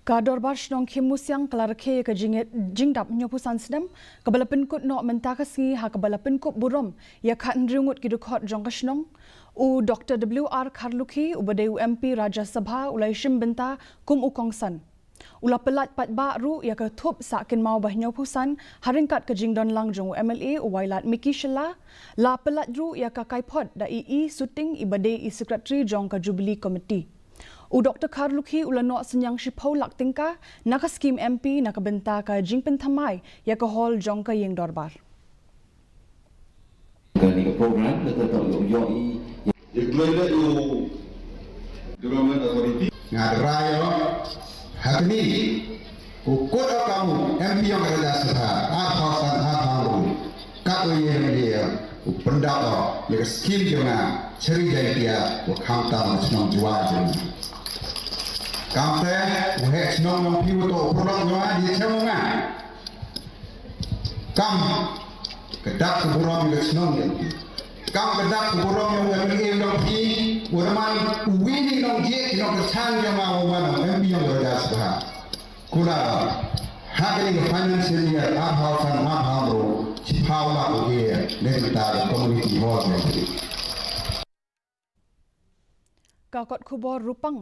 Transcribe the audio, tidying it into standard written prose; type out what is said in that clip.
Kadorbar Shnong Musyang kelarke ke jingdap nyopusan sedam kebala Pynkup nok mentakasi ha kebala Pynkup Burom ya khan Ngut ki Dkhot Jong Shnong u Dr. WR Kharlukhi ubade UMP Raja Sabha ulai shim benta kum ukongsan ula pelat pat baru ya ke thup sakin mau bah nyopusan haringkat ke jingdon lang jong MLA wailat Miki Shela la pelat ru ya ka kaipod da ii shooting ibade i secretary Jong ka Jubilee Committee u Dr. Kharlukhi ulanok senyang shipau lak tingka naka skim MP naka benta ka jingpen thamai ya ka hall Jong ka yeng dorbar. Kali program tetap yoi declare you government authority ngarayo hakni ukut kamu MP yang ada sah atausan atau kau yang dia pendapat yang skim jangan cerita dia berkata Shnong jual jangan kampe uhe Shnong yang piu tu produk jual dia cuma kam kedak Burom yang Shnong yang kam kedak Burom yang MLA yang pi urman winning yang je yang kecang yang mau mana MP yang ada sah kula hakni financial year atausan atau Paula Uge, Negara Community Hall. Kakot kubor rupang